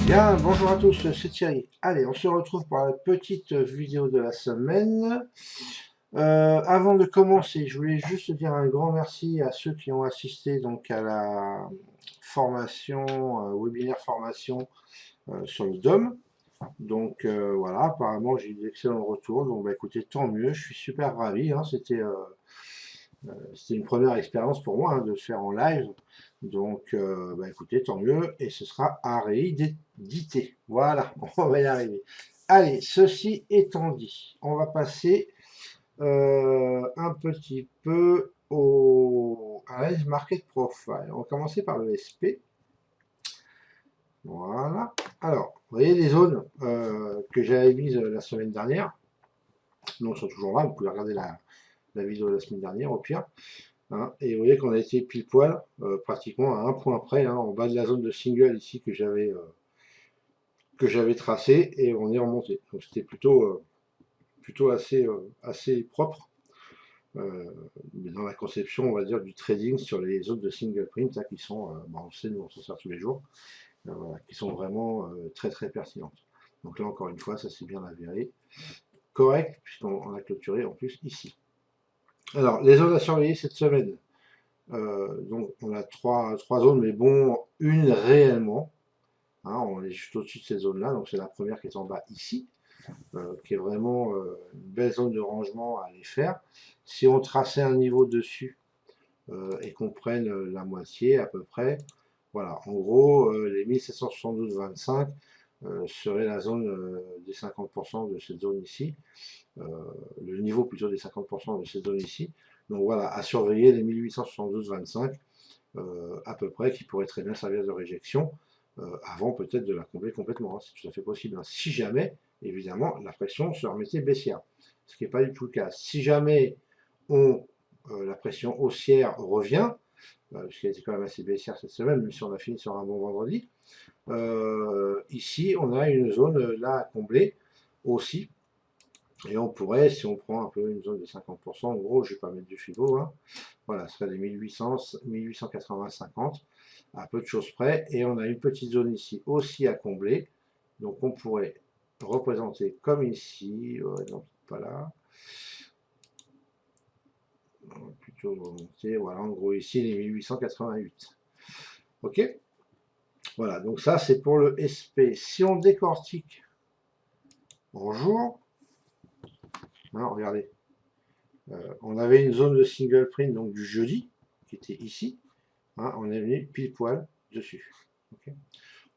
Bien, bonjour à tous, c'est Thierry. Allez, on se retrouve pour la petite vidéo de la semaine. Avant de commencer, je voulais juste dire un grand merci à ceux qui ont assisté donc à la formation, webinaire formation sur le DOM. Donc voilà, apparemment j'ai eu d'excellents retours, donc bah, écoutez, tant mieux, je suis super ravi, hein, c'était une première expérience pour moi hein, de le faire en live. Donc, bah, écoutez, tant mieux. Et ce sera à rééditer. Voilà, on va y arriver. Allez, ceci étant dit, on va passer un petit peu à la Market Profile. On va commencer par le SP. Voilà. Alors, vous voyez les zones que j'avais mises la semaine dernière. Donc, elles sont toujours là. Vous pouvez regarder la vidéo de la semaine dernière au pire. Hein, et vous voyez qu'on a été pile poil, pratiquement à un point près, hein, en bas de la zone de single ici que j'avais tracé, et on est remonté. Donc c'était plutôt assez propre dans la conception, on va dire, du trading sur les zones de single print hein, qui sont, on sait, nous on s'en sert tous les jours, voilà, qui sont vraiment très très pertinentes. Donc là encore une fois, ça s'est bien avéré correct puisqu'on a clôturé en plus ici. Alors les zones à surveiller cette semaine. Donc on a trois zones, mais bon, une réellement. Hein, on est juste au-dessus de cette zone-là, donc c'est la première qui est en bas ici, qui est vraiment une belle zone de rangement à aller faire. Si on traçait un niveau dessus et qu'on prenne la moitié à peu près, voilà, en gros, les 1772,25 serait la zone des 50% de cette zone ici, le niveau plutôt des 50% de cette zone ici. Donc voilà, à surveiller les 1872,25 à peu près, qui pourrait très bien servir de réjection, avant peut-être de la combler complètement, hein, c'est tout à fait possible. Hein. Si jamais, évidemment, la pression se remettait baissière, ce qui n'est pas du tout le cas. Si jamais la pression haussière revient, puisqu'elle était quand même assez baissière cette semaine, même si on a fini sur un bon vendredi, ici on a une zone là à combler aussi. Et on pourrait, si on prend un peu une zone de 50%, en gros, je ne vais pas mettre du FIBO, hein, voilà, ce serait des 1800, 1880-50, à peu de choses près. Et on a une petite zone ici aussi à combler. Donc on pourrait représenter comme ici, non, pas là. Plutôt remonter, voilà, en gros ici, les 1888. Ok. Voilà, donc ça c'est pour le SP. Si on décortique en jour, hein, regardez, on avait une zone de single print donc du jeudi, qui était ici. Hein, on est venu pile poil dessus. Okay.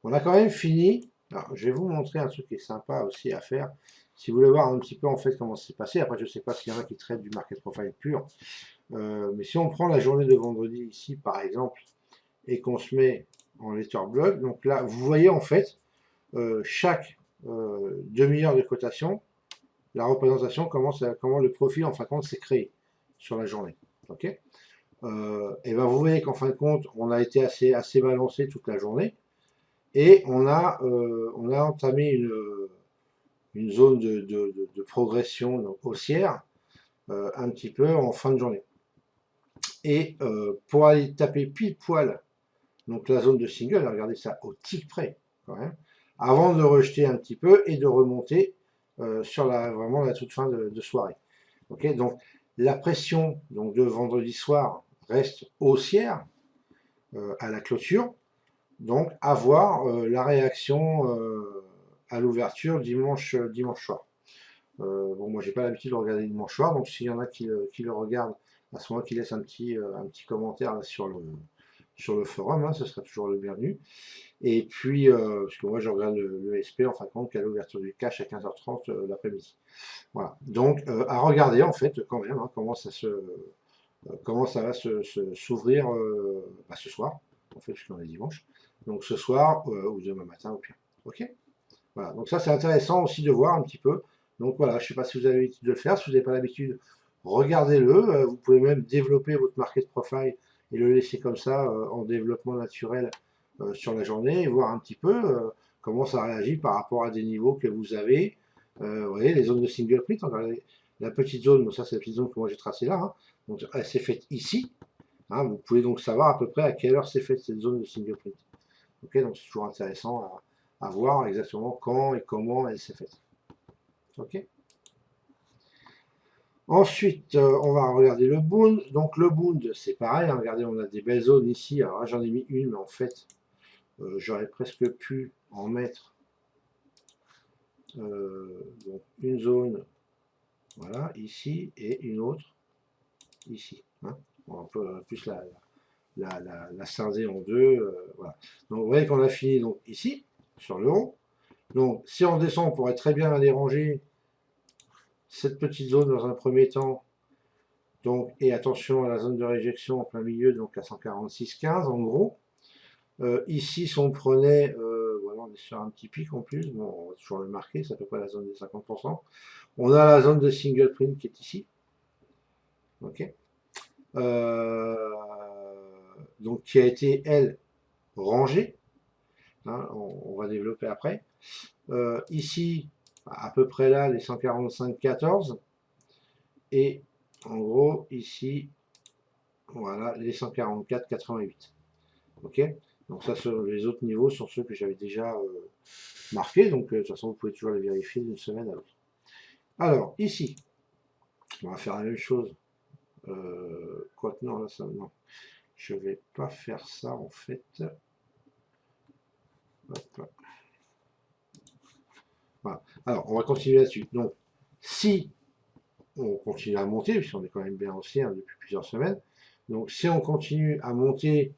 On a quand même fini. Alors, je vais vous montrer un truc qui est sympa aussi à faire. Si vous voulez voir un petit peu en fait comment c'est passé, après je ne sais pas s'il y en a qui traitent du market profile pur, mais si on prend la journée de vendredi ici par exemple, et qu'on se met en letter block, donc là vous voyez en fait chaque demi-heure de cotation, la représentation, comment le profil en fin de compte s'est créé sur la journée. Ok. Et ben vous voyez qu'en fin de compte, on a été assez balancé toute la journée et on a entamé une zone de progression donc haussière un petit peu en fin de journée. Et pour aller taper pile poil donc la zone de single, regardez ça au tick près quand même, avant de rejeter un petit peu et de remonter sur vraiment la toute fin de soirée. Okay, donc la pression donc, de vendredi soir reste haussière à la clôture, donc à voir la réaction à l'ouverture dimanche soir. Bon, moi j'ai pas l'habitude de regarder dimanche soir, donc s'il y en a qui le regardent, à ce moment-là, qui laissent un petit commentaire là, sur le forum, hein, ce sera toujours le bienvenu. Et puis, parce que moi je regarde le SP en fin de compte qu'à l'ouverture du cash à 15h30 l'après-midi. Voilà. Donc à regarder en fait quand même hein, comment ça va s'ouvrir ce soir, en fait puisqu'on est dimanche. Donc ce soir ou demain matin au pire. Ok. Voilà. Donc ça c'est intéressant aussi de voir un petit peu. Donc voilà, je ne sais pas si vous avez l'habitude de le faire, si vous n'avez pas l'habitude, regardez-le. Vous pouvez même développer votre market profile et le laisser comme ça en développement naturel sur la journée et voir un petit peu comment ça réagit par rapport à des niveaux que vous avez. Vous voyez, les zones de single print, la petite zone, ça c'est la petite zone que moi j'ai tracée là, hein. Donc elle s'est faite ici. Hein. Vous pouvez donc savoir à peu près à quelle heure s'est faite cette zone de single print. Ok, donc c'est toujours intéressant à voir exactement quand et comment elle s'est faite. Ok. Ensuite, on va regarder le Bund. Donc le Bund, c'est pareil. Hein, regardez, on a des belles zones ici. Alors là, j'en ai mis une, mais en fait, j'aurais presque pu en mettre donc une zone, voilà, ici, et une autre ici. Hein. On peut plus la scinder en deux. Voilà. Donc vous voyez qu'on a fini donc ici, sur l'euro. Donc si on descend, on pourrait très bien aller ranger cette petite zone dans un premier temps. Donc, et attention à la zone de réjection en plein milieu, donc à 146,15 en gros. Ici, si on prenait, voilà, on est sur un petit pic en plus, bon, on va toujours le marquer, c'est à peu près la zone des 50%. On a la zone de single print qui est ici. Ok. Donc, qui a été, elle, rangée. Hein, on va développer après. Ici, à peu près là, les 145,14. Et en gros, ici, voilà, les 144,88. Ok. Donc ça, les autres niveaux sont ceux que j'avais déjà marqués. Donc de toute façon, vous pouvez toujours les vérifier d'une semaine à l'autre. Alors, ici, on va faire la même chose. Quoique non, là, ça, non. Je ne vais pas faire ça, en fait. Hop. Voilà. Alors, on va continuer là-dessus. Donc, si on continue à monter, puisqu'on est quand même bien haussier hein, depuis plusieurs semaines, donc si on continue à monter,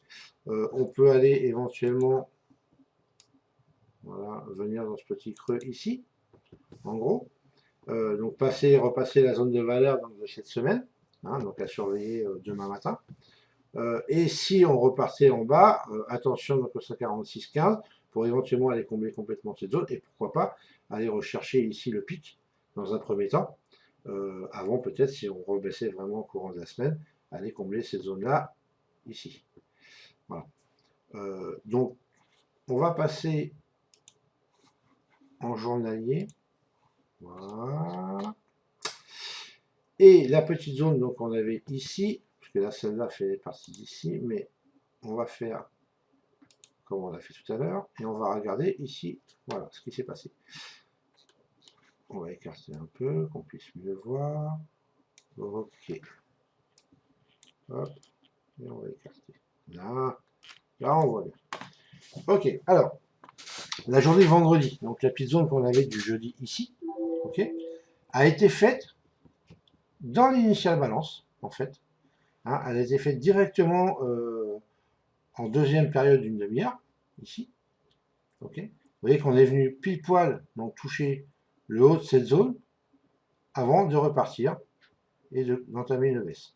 on peut aller éventuellement voilà, venir dans ce petit creux ici, en gros. Donc repasser la zone de valeur donc, de cette semaine, hein, donc à surveiller demain matin. Et si on repartait en bas, attention donc au 146,15 pour éventuellement aller combler complètement cette zone et pourquoi pas aller rechercher ici le pic dans un premier temps, avant peut-être si on rebaissait vraiment au courant de la semaine, aller combler cette zone-là ici. Voilà. Donc on va passer en journalier. Voilà. Et la petite zone donc on avait ici, parce que là celle-là fait partie d'ici, mais on va faire comme on l'a fait tout à l'heure, et on va regarder ici, voilà ce qui s'est passé. On va écarter un peu, qu'on puisse mieux voir. Ok. Hop, et on va écarter. Là on voit bien. Ok, alors, la journée vendredi, donc la petite zone qu'on avait du jeudi ici, ok, a été faite dans l'initial balance, en fait. Hein, elle a été faite directement en deuxième période d'une demi-heure, ici. Ok. Vous voyez qu'on est venu pile poil, donc toucher le haut de cette zone, avant de repartir et d'entamer une baisse.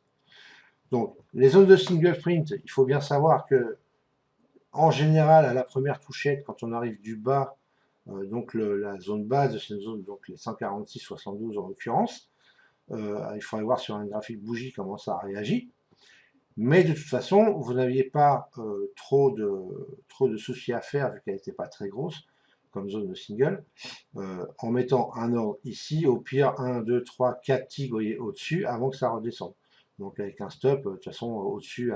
Donc, les zones de single print, il faut bien savoir que, en général, à la première touchette, quand on arrive du bas, donc la zone base de cette zone, donc les 146,72 en l'occurrence, il faudrait voir sur un graphique bougie comment ça a réagi. Mais de toute façon, vous n'aviez pas trop de soucis à faire vu qu'elle n'était pas très grosse comme zone de single. En mettant un ordre ici, au pire 1, 2, 3, 4 ticks au-dessus avant que ça redescende. Donc avec un stop, de toute façon au-dessus,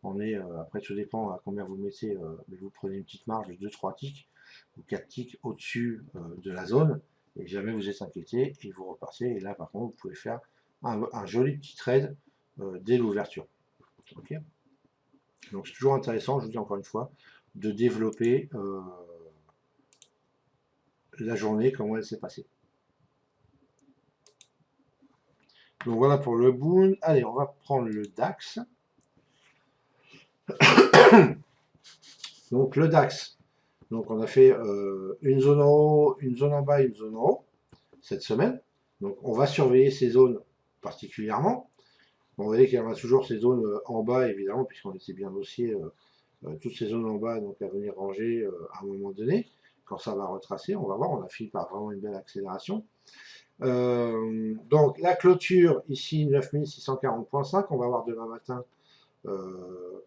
on est, après tout dépend à combien vous mettez, mais vous prenez une petite marge de 2-3 ticks ou 4 ticks au-dessus de la zone, et jamais vous êtes inquiété, et vous repartez, et là par contre vous pouvez faire un joli petit trade dès l'ouverture. Okay. Donc c'est toujours intéressant, je vous dis encore une fois, de développer la journée, comment elle s'est passée. Donc voilà pour le Bund. Allez, on va prendre le DAX. Donc le DAX. Donc on a fait une zone en haut, une zone en bas, une zone en haut cette semaine. Donc on va surveiller ces zones particulièrement. Bon, vous voyez qu'il y en a toujours ces zones en bas, évidemment, puisqu'on était bien haussier, toutes ces zones en bas, donc à venir ranger à un moment donné. Quand ça va retracer, on va voir, on a fini par vraiment une belle accélération. Donc la clôture ici 9640.5, on va voir demain matin,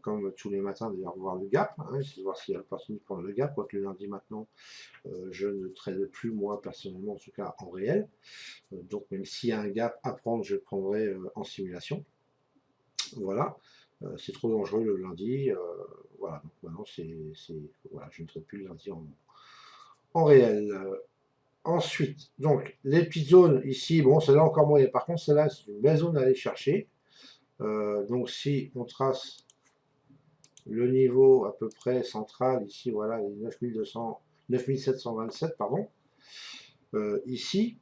comme tous les matins d'ailleurs, voir le gap, hein, essayer de voir s'il y a l'opportunité de prendre le gap, quoique le lundi maintenant, je ne trade plus moi personnellement, en tout cas en réel. Donc même s'il y a un gap à prendre, je le prendrai en simulation. Voilà, c'est trop dangereux le lundi, voilà, donc maintenant voilà, je ne trade plus le lundi en réel. Ensuite, donc, les petites zones ici, bon, celle-là encore moyen. Par contre, celle-là, c'est une belle zone à aller chercher. Donc, si on trace le niveau à peu près central, ici, voilà, les 9727, pardon, ici,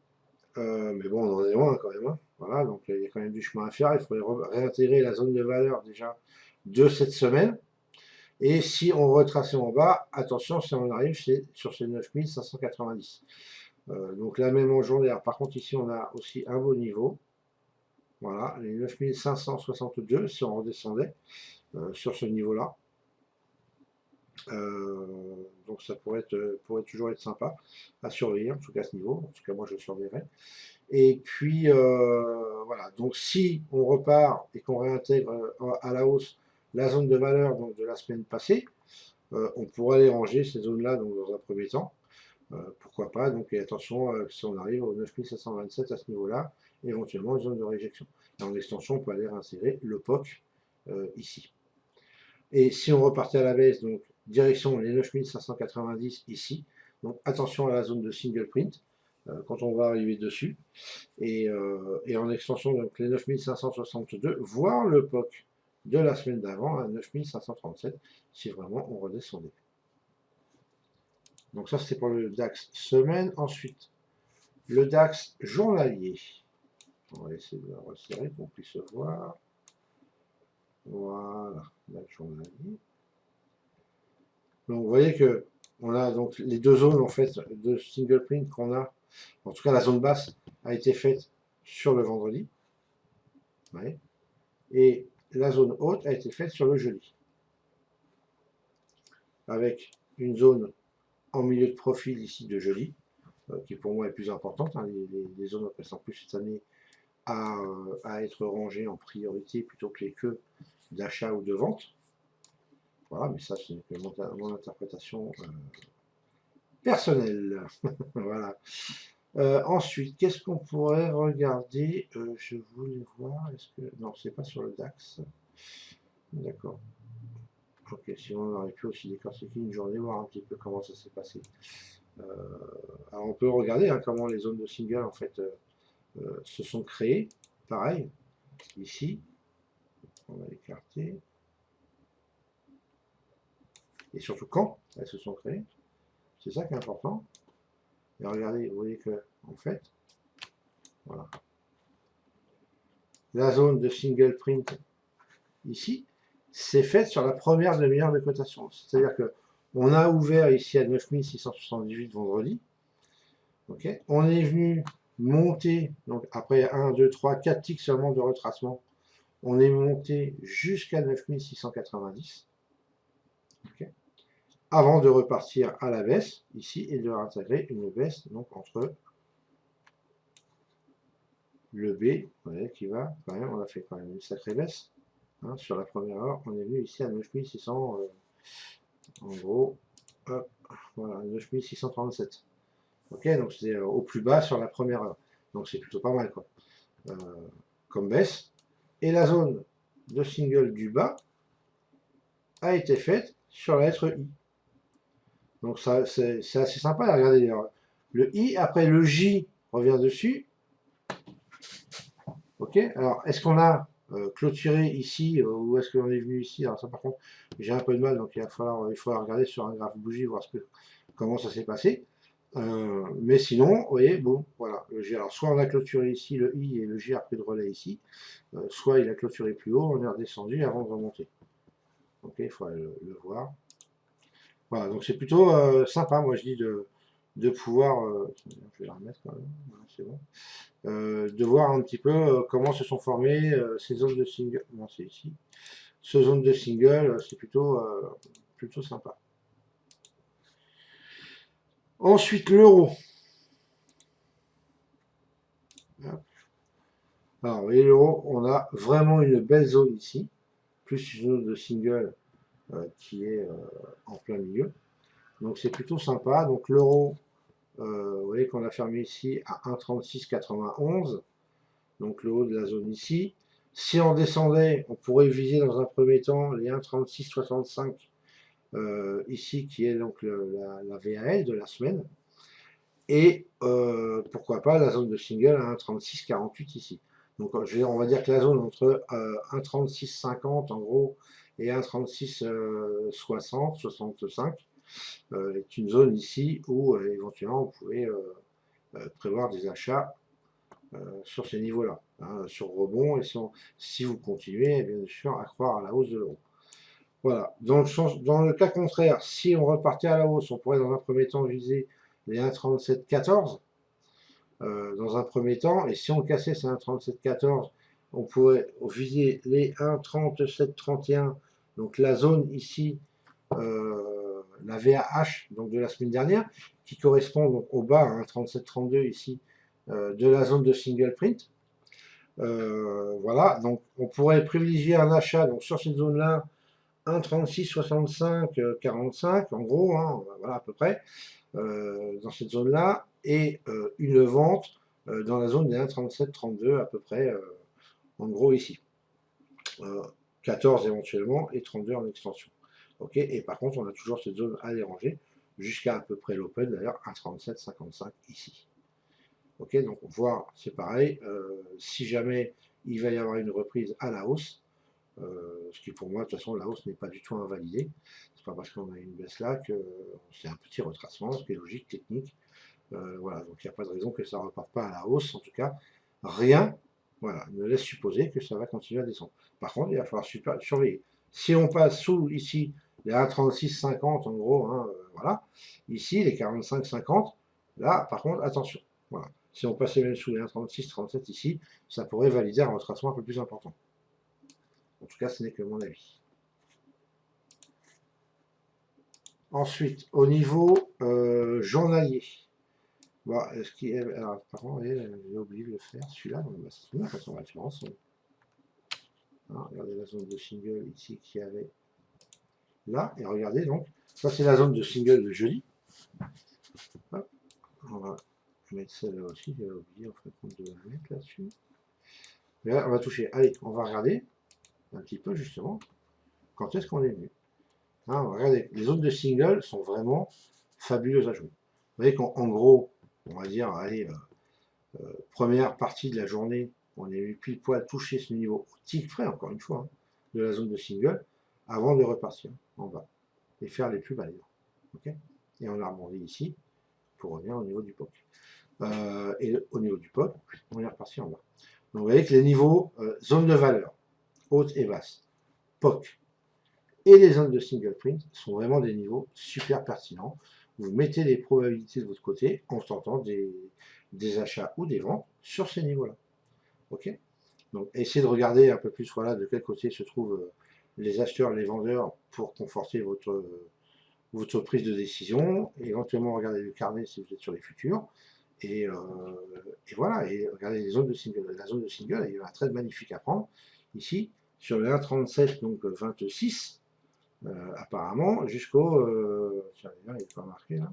mais bon, on en est loin quand même, hein. Voilà, donc il y a quand même du chemin à faire. Il faudrait réintégrer la zone de valeur déjà de cette semaine. Et si on retraçait en bas, attention, si on arrive sur ces 9590. Donc la même en journée. Par contre, ici, on a aussi un beau niveau. Voilà, les 9562, si on redescendait sur ce niveau-là. Donc ça pourrait toujours être sympa à surveiller, en tout cas à ce niveau. En tout cas, moi, je le surveillerai. Et puis, voilà. Donc si on repart et qu'on réintègre à la hausse la zone de valeur donc, de la semaine passée, on pourrait aller ranger ces zones-là dans un premier temps. Pourquoi pas, donc et attention, si on arrive au 9727 à ce niveau-là, éventuellement une zone de réjection. Et en extension, on peut aller réinsérer le POC ici. Et si on repartait à la baisse, donc direction les 9590 ici, donc attention à la zone de single print, quand on va arriver dessus. Et en extension, donc les 9562, voire le POC de la semaine d'avant à 9537, si vraiment on redescendait. Donc ça, c'est pour le DAX semaine. Ensuite, le DAX journalier. On va essayer de le resserrer pour qu'on puisse voir. Voilà, DAX journalier. Donc vous voyez que on a donc les deux zones en fait de single print qu'on a. En tout cas, la zone basse a été faite sur le vendredi. Ouais. Et la zone haute a été faite sur le jeudi. Avec une zone en milieu de profil ici de jeudi, qui pour moi est plus importante. Hein, les zones représentent plus cette année à être rangées en priorité plutôt que les queues d'achat ou de vente. Voilà, mais ça c'est mon interprétation personnelle. Voilà. Ensuite, qu'est-ce qu'on pourrait regarder? Je voulais voir, est-ce que... Non, c'est pas sur le DAX. D'accord. Ok, sinon on aurait pu aussi décortiquer une journée, voir un petit peu comment ça s'est passé. Alors on peut regarder hein, comment les zones de single en fait se sont créées. Pareil, ici, on va écarter. Et surtout quand elles se sont créées. C'est ça qui est important. Et regardez, vous voyez que en fait, voilà. La zone de single print ici, c'est faite sur la première demi-heure de cotation. C'est-à-dire que on a ouvert ici à 9678 vendredi. Okay. On est venu monter, donc après 1, 2, 3, 4 ticks seulement de retracement, on est monté jusqu'à 9690. Okay. Avant de repartir à la baisse, ici, et de réintégrer une baisse donc entre le B, voyez, qui va, quand même, on a fait quand même une sacrée baisse. Hein, sur la première heure, on est venu ici à 9600, en gros, hop, voilà, 9637. Ok, donc c'est au plus bas sur la première heure. Donc c'est plutôt pas mal, quoi. Comme baisse. Et la zone de single du bas a été faite sur la lettre I. Donc ça, c'est assez sympa. Regardez, le I, après le J revient dessus. Ok, alors est-ce qu'on a clôturé ici ou est-ce qu'on est venu ici? Alors ça par contre, j'ai un peu de mal, donc il faudra regarder sur un graphe bougie, voir comment ça s'est passé. Mais sinon, vous voyez, bon, voilà, le G. Alors soit on a clôturé ici le I et le G a pris de relais ici, soit il a clôturé plus haut, on est redescendu avant de remonter. Ok, il faut le voir. Voilà, donc c'est plutôt sympa, moi je dis de pouvoir, je vais la remettre quand même, voilà, c'est bon, de voir un petit peu comment se sont formées ces zones de single. Non, c'est ici. Ce zone de single, c'est plutôt sympa. Ensuite, l'euro. Alors, vous voyez, l'euro, on a vraiment une belle zone ici, plus une zone de single qui est en plein milieu. Donc, c'est plutôt sympa. Donc, l'euro, vous voyez qu'on a fermé ici à 1,3691. Donc, le haut de la zone ici. Si on descendait, on pourrait viser dans un premier temps les 1,3665 ici, qui est donc la VAL de la semaine. Et pourquoi pas la zone de single à 1,3648 ici. Donc on va dire que la zone entre 1,3650 en gros et 1,3660, 65 est une zone ici où éventuellement vous pouvez prévoir des achats sur ces niveaux-là, hein, sur rebond, et si vous continuez bien sûr à croire à la hausse de l'euro. Voilà. Dans le cas contraire, si on repartait à la hausse, on pourrait dans un premier temps viser les 1,3714 dans un premier temps, et si on cassait ces 1,3714, on pourrait viser les 1,3731, donc la zone ici, la VAH donc de la semaine dernière, qui correspond donc au bas à 1,3732 ici de la zone de single print. Voilà, donc on pourrait privilégier un achat donc sur cette zone-là, 1,36, 65, 45 en gros, hein, voilà à peu près, dans cette zone-là, et une vente dans la zone des 1,37, 32 à peu près, en gros ici. 14 éventuellement et 32 en extension. Ok, et par contre on a toujours cette zone à déranger jusqu'à peu près l'open d'ailleurs 1,37, 55 ici. Ok, donc voir c'est pareil, si jamais il va y avoir une reprise à la hausse, ce qui pour moi de toute façon la hausse n'est pas du tout invalidée, c'est pas parce qu'on a une baisse là que c'est un petit retracement, ce qui est logique, technique, voilà, donc il n'y a pas de raison que ça ne reparte pas à la hausse, en tout cas rien, voilà, ne laisse supposer que ça va continuer à descendre. Par contre il va falloir surveiller, si on passe sous ici les 1,3650 en gros, hein, voilà, ici les 45,50, là par contre attention, voilà. Si on passait même sous les 1,36, 37 ici, ça pourrait valider un retracement un peu plus important. En tout cas, ce n'est que mon avis. Ensuite, au niveau journalier. Bon, ce qui est, alors, par contre, j'ai oublié de le faire, celui-là, c'est une façon de référence. Alors, regardez la zone de single ici qui avait là, et regardez donc, ça c'est la zone de single de jeudi. Hop, on va mettre celle-là aussi, j'avais oublié en fait de la mettre là-dessus. Là, on va toucher, allez, on va regarder un petit peu justement quand est-ce qu'on est venu. Hein, regardez, les zones de single sont vraiment fabuleuses à jouer. Vous voyez qu'en gros, on va dire, allez, première partie de la journée, on est eu pile poil touché ce niveau au tick près, encore une fois, hein, de la zone de single, avant de repartir en bas et faire les plus bas. Okay, et on a rebondi ici pour revenir au niveau du POC. Et au niveau du POC, on est reparti en bas. Donc vous voyez que les niveaux, zone de valeur, haute et basse, POC, et les zones de single print sont vraiment des niveaux super pertinents. Vous mettez les probabilités de votre côté en tentant des achats ou des ventes sur ces niveaux-là. Ok. Donc essayez de regarder un peu plus voilà, de quel côté se trouvent les acheteurs, les vendeurs pour conforter votre prise de décision. Et éventuellement regarder le carnet si vous êtes sur les futurs. Et voilà, et regardez les zones de single. La zone de single, il y a un trade magnifique à prendre. Ici, sur le 1,37, donc 26. Apparemment, jusqu'au. Tiens, là, il n'est pas marqué là.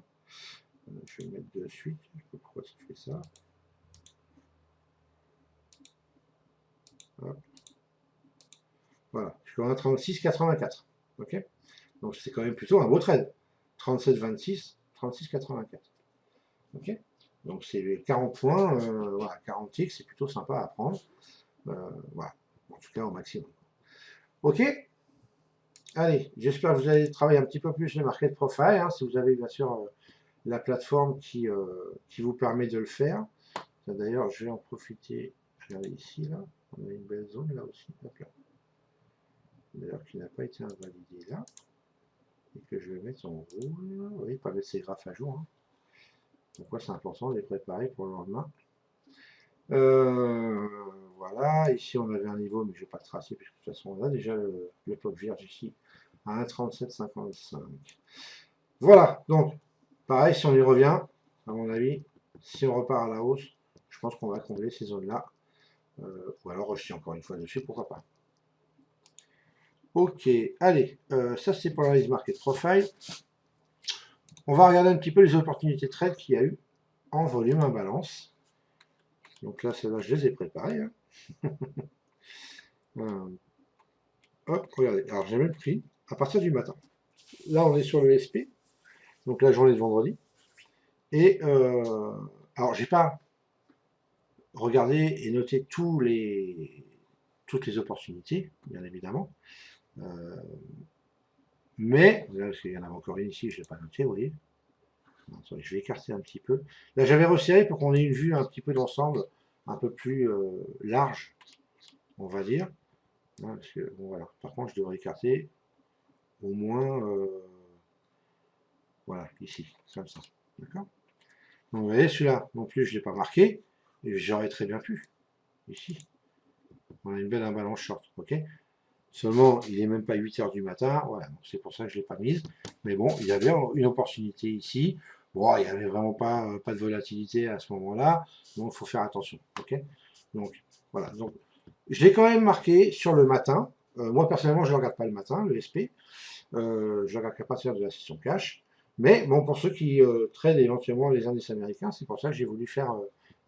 Je vais le mettre de suite. Je sais pas pourquoi ça fait ça. Hop. Voilà, jusqu'au 1,36,84. Ok. Donc c'est quand même plutôt un beau trade. 37,26, 36,84. Ok. Donc c'est 40 points, voilà, 40 ticks, c'est plutôt sympa à prendre. Voilà, en tout cas au maximum. Ok. Allez, j'espère que vous allez travailler un petit peu plus le market profile, hein, si vous avez bien sûr la plateforme qui vous permet de le faire. D'ailleurs, je vais en profiter. Regardez ici, là, on a une belle zone là aussi. D'ailleurs, qui n'a pas été invalidée là. Et que je vais mettre en rouge. Oui, pas mettre ces graphes à jour. Hein. Pourquoi c'est important de les préparer pour le lendemain. Voilà, ici on avait un niveau, mais je ne vais pas le tracer, puisque de toute façon on a déjà le top vierge ici à 1,37,55. Voilà, donc pareil, si on y revient, à mon avis, si on repart à la hausse, je pense qu'on va combler ces zones-là. Ou alors rejeter encore une fois dessus, pourquoi pas. Ok, allez, ça c'est pour l'analyse market profile. On va regarder un petit peu les opportunités de trade qu'il y a eu en volume en balance. Donc là, celles-là, je les ai préparées. Hein. Hop, regardez. Alors j'ai même pris à partir du matin. Là, on est sur le SP, donc la journée de vendredi. Et alors, j'ai pas regardé et noté toutes les opportunités, bien évidemment. Euh, mais, parce qu'il y en a encore une ici, je ne l'ai pas noté, vous voyez. Attendez, je vais écarter un petit peu. Là, j'avais resserré pour qu'on ait une vue un petit peu d'ensemble, un peu plus large, on va dire. Hein, parce que, bon, voilà. Par contre, je devrais écarter au moins, voilà, ici, comme ça. D'accord. Donc, vous voyez, celui-là, non plus, je ne l'ai pas marqué, et j'aurais très bien pu, ici. On a une belle imbalance short, ok. Seulement, il n'est même pas 8 heures du matin, voilà, donc c'est pour ça que je ne l'ai pas mise. Mais bon, il y avait une opportunité ici. Bon, il n'y avait vraiment pas de volatilité à ce moment-là, donc il faut faire attention, ok. Donc, voilà, donc je l'ai quand même marqué sur le matin. Moi, personnellement, je ne le regarde pas le matin, le SP. Je regarde qu'à partir de la session cash. Mais bon, pour ceux qui tradent éventuellement les indices américains, c'est pour ça que j'ai voulu faire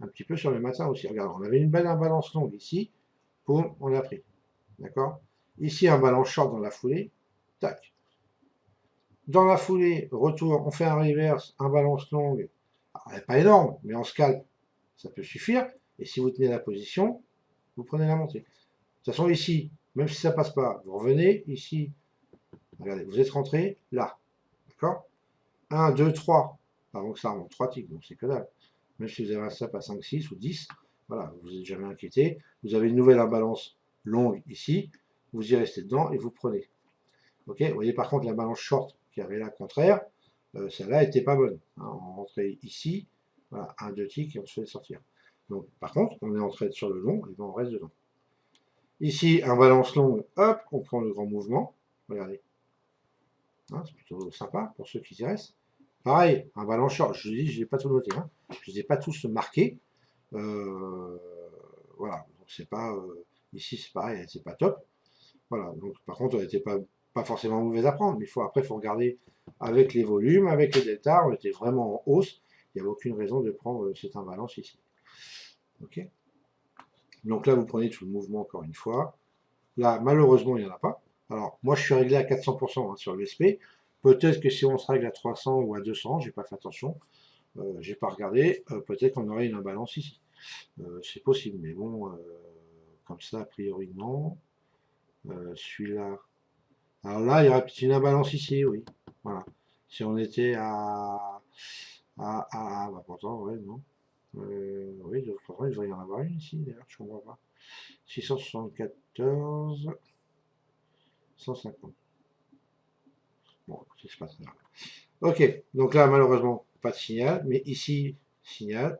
un petit peu sur le matin aussi. Regarde, on avait une belle imbalance longue ici, boum, on l'a pris. D'accord. Ici, un balance short dans la foulée, tac. Dans la foulée, retour, on fait un reverse, un balance longue. Alors, elle n'est pas énorme, mais en scalp, ça peut suffire. Et si vous tenez la position, vous prenez la montée. De toute façon, ici, même si ça passe pas, vous revenez ici. Regardez, vous êtes rentré là. D'accord. 1, 2, 3. Avant que ça remonte 3 ticks, donc c'est que dalle. Même si vous avez un stop à 5, 6 ou 10, voilà, vous n'êtes jamais inquiété. Vous avez une nouvelle imbalance longue ici. Vous y restez dedans et vous prenez. Ok. Vous voyez par contre la balance short qui avait là contraire, celle-là n'était pas bonne. Hein, on rentrait ici, voilà, 1, 2 ticks et on se fait sortir. Donc par contre, on est entré sur le long et ben on reste dedans. Ici, un balance longue, hop, on prend le grand mouvement. Regardez. Hein, c'est plutôt sympa pour ceux qui y restent. Pareil, un balance short, je vous dis, je n'ai pas tout noté. Hein. Je ne les ai pas tous marqués. Voilà, donc c'est pas. Ici, c'est pareil, c'est pas top. Voilà, donc par contre, elle n'était pas forcément mauvaise à prendre, mais après, il faut regarder avec les volumes, avec les deltas, on était vraiment en hausse. Il n'y avait aucune raison de prendre cette imbalance ici. Ok. Donc là, vous prenez tout le mouvement encore une fois. Là, malheureusement, il n'y en a pas. Alors, moi, je suis réglé à 400% hein, sur le SP. Peut-être que si on se règle à 300 ou à 200, j'ai pas fait attention, j'ai pas regardé, peut-être qu'on aurait une imbalance ici. C'est possible, mais bon, comme ça, a priori, non. Celui-là. Alors là, il y aurait peut-être une imbalance ici, oui. Voilà. Si on était bah pourtant, ouais, non. Oui, pourtant, il devrait y en avoir une ici, d'ailleurs, je comprends pas. 674, 150. Bon, c'est pas très grave. Ok, donc là, malheureusement, pas de signal, mais ici, signal.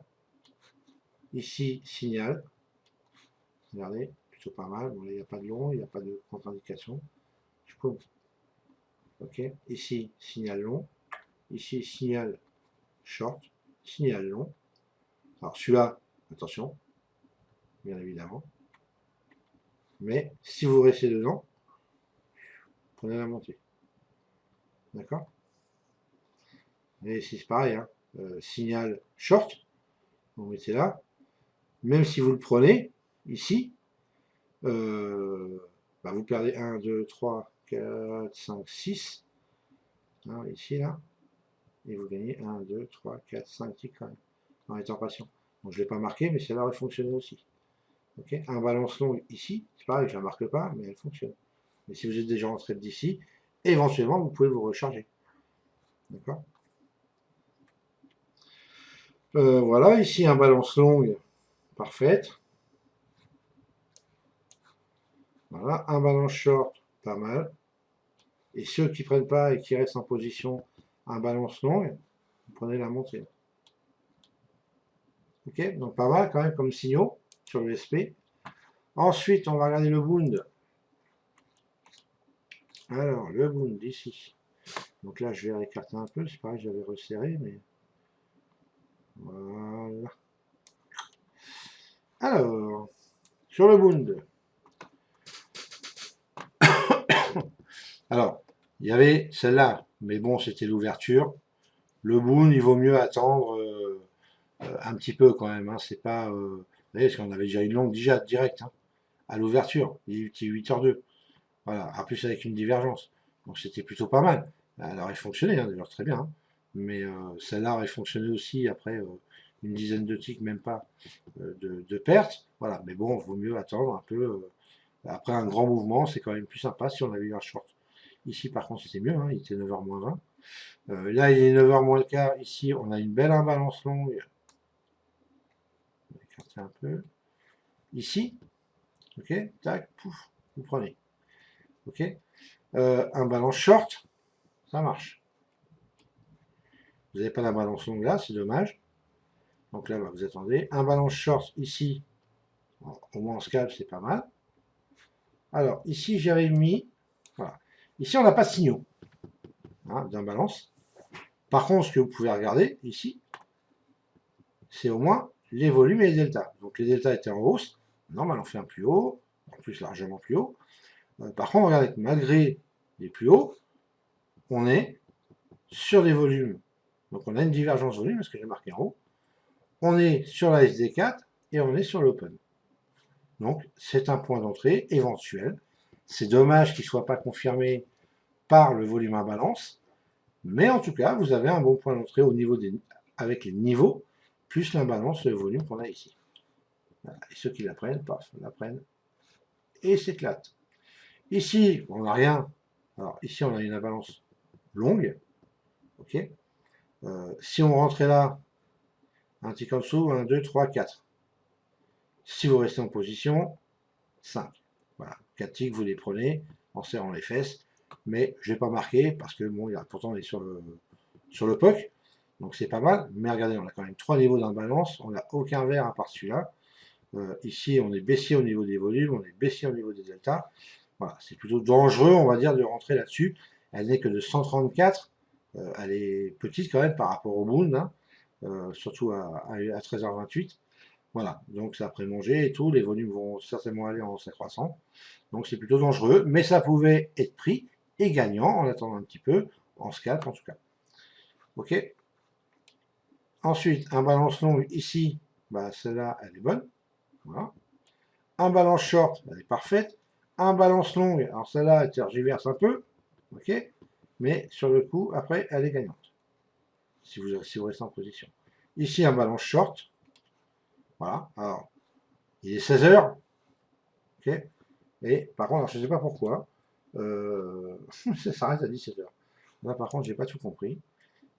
Ici, signal. Regardez, plutôt pas mal. Bon, là, il n'y a pas de long, il n'y a pas de contre-indication. Je peux. Ok, ici, signal long. Ici, signal short. Signal long. Alors, celui-là, attention, bien évidemment. Mais si vous restez dedans, prenez la montée. D'accord. Et ici, c'est pareil. Hein. Signal short. Vous mettez là. Même si vous le prenez, ici, bah vous perdez 1, 2, 3, 4, 5, 6. Hein, ici, là. Et vous gagnez 1, 2, 3, 4, 5 ticks quand même. En étant patient. Donc je ne l'ai pas marqué, mais celle-là aurait fonctionné aussi. Ok. Un balance long ici. C'est pareil, je ne la marque pas, mais elle fonctionne. Mais si vous êtes déjà rentré d'ici, éventuellement, vous pouvez vous recharger. D'accord. Voilà, ici un balance longue parfaite. Voilà, un balance short, pas mal. Et ceux qui ne prennent pas et qui restent en position un balance longue, vous prenez la montée. Ok, donc pas mal quand même comme signaux sur le SP. Ensuite, on va regarder le Bund. Alors, le Bund ici. Donc là, je vais écarter un peu. C'est pareil, j'avais resserré, mais voilà. Alors, sur le Bund. Alors, il y avait celle-là, mais bon, c'était l'ouverture. Le Bund, il vaut mieux attendre un petit peu quand même. Hein. C'est pas. Vous voyez, parce qu'on avait déjà une longue déjà direct hein, à l'ouverture. Il était 8h02. Voilà, en plus avec une divergence. Donc c'était plutôt pas mal. Alors il fonctionnait hein, d'ailleurs très bien. Hein. mais celle-là aurait fonctionné aussi après une dizaine de ticks, même pas, de pertes. Voilà, mais bon, il vaut mieux attendre un peu. Après un grand mouvement, c'est quand même plus sympa si on avait eu un short. Ici, par contre, c'était mieux, hein, il était 9h moins 20. Là, il est 9h moins le quart. Ici, on a une belle imbalance longue. On va écarter un peu. Ici, ok, tac, pouf, vous prenez. Ok, un balance short, ça marche. Vous n'avez pas la balance longue là, c'est dommage. Donc là, bah, vous attendez. Un balance short ici, bon, au moins en scalp, c'est pas mal. Alors, ici, j'avais mis, voilà. Ici, on n'a pas de signaux hein, d'un balance. Par contre, ce que vous pouvez regarder ici, c'est au moins les volumes et les deltas. Donc les deltas étaient en hausse. Normal, on fait un plus haut, en plus largement plus haut. Par contre, regardez que malgré les plus hauts, on est sur des volumes. Donc on a une divergence volume, parce que j'ai marqué en haut. On est sur la SD4 et on est sur l'open. Donc c'est un point d'entrée éventuel. C'est dommage qu'il ne soit pas confirmé par le volume à balance. Mais en tout cas, vous avez un bon point d'entrée au niveau avec les niveaux, plus l'imbalance, le volume qu'on a ici. Voilà. Et ceux qui la prennent, paf, la prennent et s'éclatent. Ici, on n'a rien. Alors ici, on a une imbalance longue. Ok. Si on rentrait là, un tick en dessous, 1, 2, 3, 4. Si vous restez en position, 5. Voilà. 4 ticks, vous les prenez en serrant les fesses. Mais je n'ai pas marqué parce que bon, pourtant on est sur le puck. Donc c'est pas mal. Mais regardez, on a quand même 3 niveaux d'imbalance. On n'a aucun vert à part celui-là. Ici, on est baissier au niveau des volumes, on est baissier au niveau des deltas. Voilà, c'est plutôt dangereux, on va dire, de rentrer là-dessus. Elle n'est que de 134. Elle est petite quand même par rapport au Boon, hein, surtout à 13h28. Voilà, donc c'est après manger et tout, les volumes vont certainement aller en s'accroissant. Donc c'est plutôt dangereux, mais ça pouvait être pris et gagnant en attendant un petit peu, en scalp en tout cas. Ok. Ensuite, un balance longue ici, bah, celle-là, elle est bonne. Voilà. Un balance short, elle est parfaite. Un balance longue, alors celle-là, elle tergiverse un peu. Ok. Mais sur le coup, après, elle est gagnante. Si vous restez en position. Ici, un balance short. Voilà. Alors, il est 16h. Ok. Et par contre, alors, je ne sais pas pourquoi, ça s'arrête à 17h. Là, par contre, j'ai pas tout compris.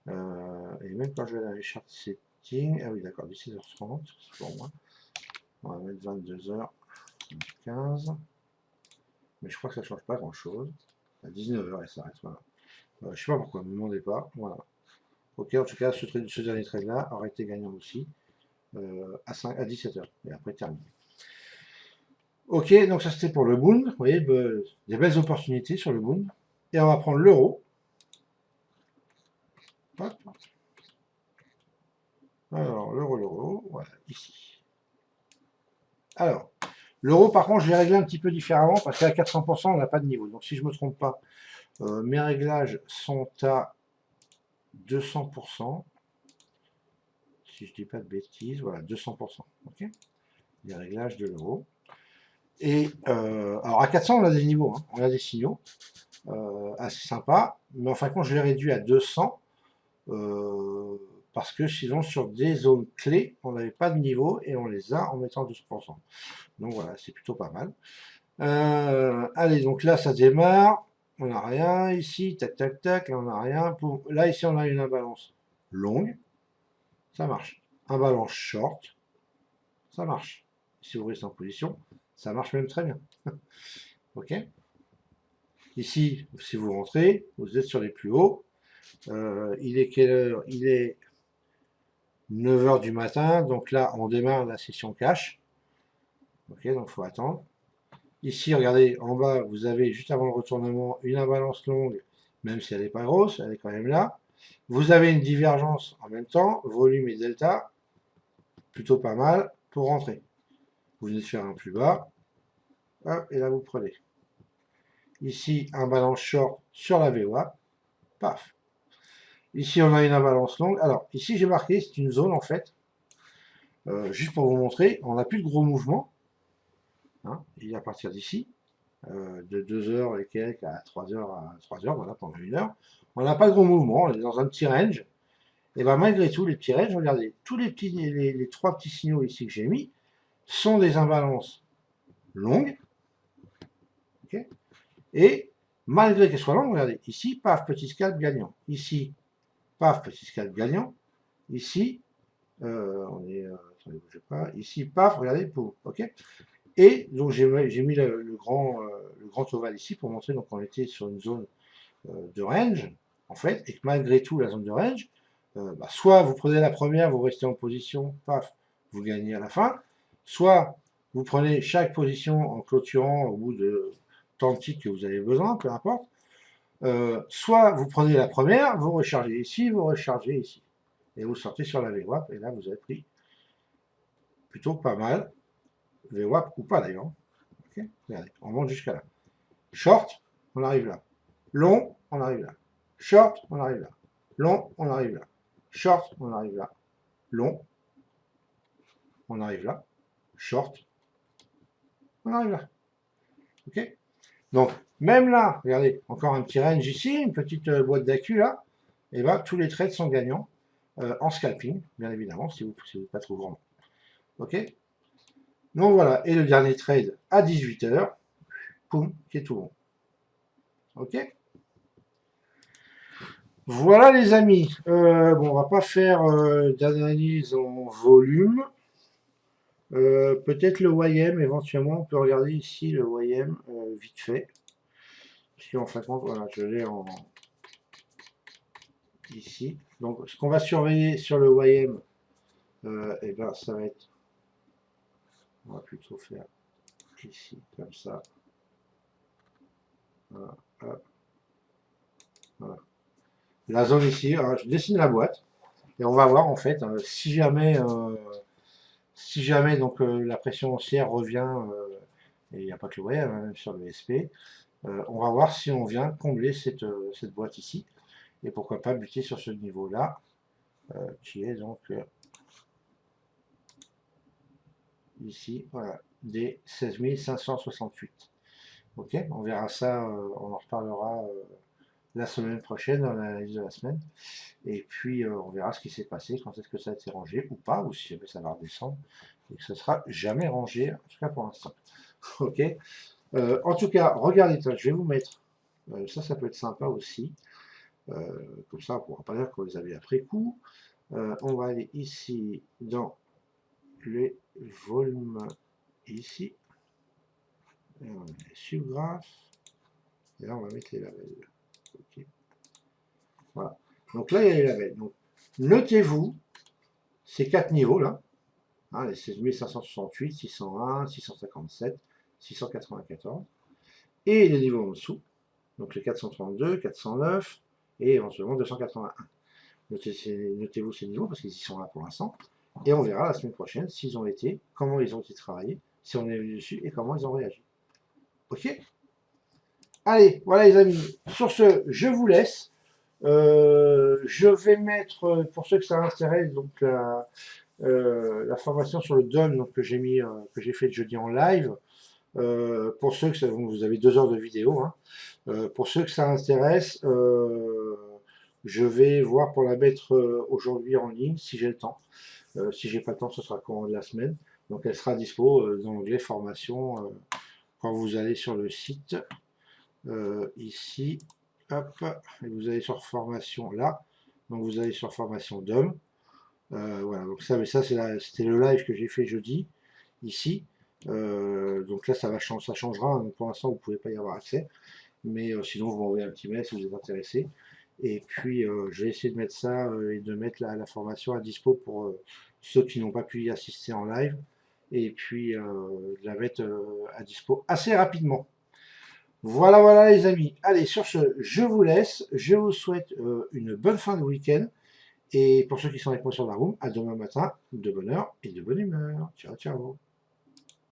Et même quand je vais aller chart setting, ah oui, d'accord, 17h30, c'est pour moi. On va mettre 22h15. Mais je crois que ça ne change pas grand-chose. À 19h, elle s'arrête, voilà. Je ne sais pas pourquoi, ne me demandez pas. Voilà. Ok, en tout cas, ce dernier trade-là aurait été gagnant aussi à 17h. Et après, terminé. Ok, donc ça c'était pour le Boon. Vous voyez, des belles opportunités sur le Boon. Et on va prendre l'euro. Alors, l'euro, voilà, ici. Alors, l'euro, par contre, je vais régler un petit peu différemment parce qu'à 400%, on n'a pas de niveau. Donc, si je ne me trompe pas, mes réglages sont à 200%. Si je ne dis pas de bêtises, voilà, 200%. Ok, les réglages de l'euro. Et alors à 400, on a des niveaux, hein, on a des signaux assez sympas, mais en fin de compte, je l'ai réduit à 200 parce que sinon, sur des zones clés, on n'avait pas de niveau et on les a en mettant 200%. Donc voilà, c'est plutôt pas mal. Allez, donc là, ça démarre. On n'a rien ici, tac, tac, tac, là, on n'a rien. Là, ici, on a une imbalance longue. Ça marche. Imbalance short. Ça marche. Si vous restez en position, ça marche même très bien. Ok. Ici, si vous rentrez, vous êtes sur les plus hauts. Il est quelle heure? Il est 9h du matin. Donc là, on démarre la session cash. Ok, donc il faut attendre. Ici, regardez, en bas, vous avez, juste avant le retournement, une imbalance longue, même si elle n'est pas grosse, elle est quand même là. Vous avez une divergence en même temps, volume et delta, plutôt pas mal pour rentrer. Vous venez de faire un plus bas, hop, et là vous prenez. Ici, un balance short sur la VOA, paf. Ici, on a une imbalance longue. Alors, ici, j'ai marqué, c'est une zone en fait, juste pour vous montrer, on n'a plus de gros mouvements. Hein, et à partir d'ici, de 2h et quelques à 3h, voilà, pendant 1 heure. On n'a pas de gros mouvement, on est dans un petit range. Et bien malgré tout, les petits ranges, regardez, tous les 3 petits signaux ici que j'ai mis sont des imbalances longues. Okay, et malgré qu'elles soient longues, regardez, ici, paf, petit scalp gagnant. Ici, paf, petit scalp gagnant. Ici, attendez, bougez pas. Ici, paf, regardez, pour, ok. Et donc j'ai mis le grand ovale ici pour montrer qu'on était sur une zone de range, en fait, et que malgré tout, la zone de range, soit vous prenez la première, vous restez en position, paf, vous gagnez à la fin, soit vous prenez chaque position en clôturant au bout de tant de titres que vous avez besoin, peu importe, soit vous prenez la première, vous rechargez ici, vous rechargez ici, et vous sortez sur la VWAP, et là vous avez pris plutôt pas mal, VWAP ou pas d'ailleurs. Okay, regardez, on monte jusqu'à là. Short, on arrive là. Long, on arrive là. Short, on arrive là. Long, on arrive là. Short, on arrive là. Long, on arrive là. Short, on arrive là. Ok. Donc, même là, regardez, encore un petit range ici, une petite boîte d'accu là, et bien tous les trades sont gagnants en scalping, bien évidemment, si vous ne pas trop grand. Ok. Donc voilà, et le dernier trade à 18 h, poum, qui est tout bon. Ok. Voilà les amis, bon, on va pas faire d'analyse en volume, peut-être le YM éventuellement, on peut regarder ici le YM vite fait, puisqu'en fin de compte, voilà, je l'ai en ici, donc ce qu'on va surveiller sur le YM, et ben ça va être, on va plutôt faire ici, comme ça, voilà, hop, voilà. La zone ici, alors, je dessine la boîte, et on va voir en fait, si jamais donc la pression haussière revient, et il n'y a pas que le YM, même sur le SP, on va voir si on vient combler cette boîte ici, et pourquoi pas buter sur ce niveau-là, qui est donc ici, voilà, des 16 568. Ok, on verra ça, on en reparlera la semaine prochaine, dans l'analyse de la semaine, et puis on verra ce qui s'est passé, quand est-ce que ça a été rangé, ou pas, ou si jamais ça va redescendre, et que ce sera jamais rangé, en tout cas pour l'instant. Ok. En tout cas, regardez, je vais vous mettre, ça peut être sympa aussi, comme ça on ne pourra pas dire qu'on les avait après coup. On va aller ici dans les volumes, ici, et on met les subgraphes, et là on va mettre les labels. Okay. Voilà. Donc là il y a les labels. Donc, notez-vous ces 4 niveaux là, hein, les 16 568, 601, 657, 694, et les niveaux en dessous, donc les 432, 409 et éventuellement 281. Notez-vous ces niveaux parce qu'ils y sont là pour l'instant. Et on verra la semaine prochaine s'ils ont été, comment ils ont été travaillés, si on est venu dessus et comment ils ont réagi. Ok. Allez, voilà les amis. Sur ce, je vous laisse. Je vais mettre, pour ceux que ça intéresse, donc la formation sur le DOM donc, que j'ai fait jeudi en live. Pour ceux que ça, vous avez 2 heures de vidéo. Hein. Pour ceux que ça intéresse, je vais voir pour la mettre aujourd'hui en ligne si j'ai le temps. Si j'ai pas le temps, ce sera courant de la semaine. Donc elle sera dispo dans l'onglet formation quand vous allez sur le site ici. Hop, et vous allez sur formation là. Donc vous allez sur formation DOM. Voilà, donc ça, mais ça c'était le live que j'ai fait jeudi ici. Donc là ça changera. Donc, pour l'instant vous ne pouvez pas y avoir accès. Mais sinon vous m'envoyez un petit mail si vous êtes intéressé. Et puis je vais essayer de mettre ça et de mettre la formation à dispo pour ceux qui n'ont pas pu y assister en live. Et puis de la mettre à dispo assez rapidement. Voilà, voilà les amis. Allez, sur ce, je vous laisse. Je vous souhaite une bonne fin de week-end. Et pour ceux qui sont avec moi sur la room, à demain matin, de bonne heure et de bonne humeur. Ciao, ciao.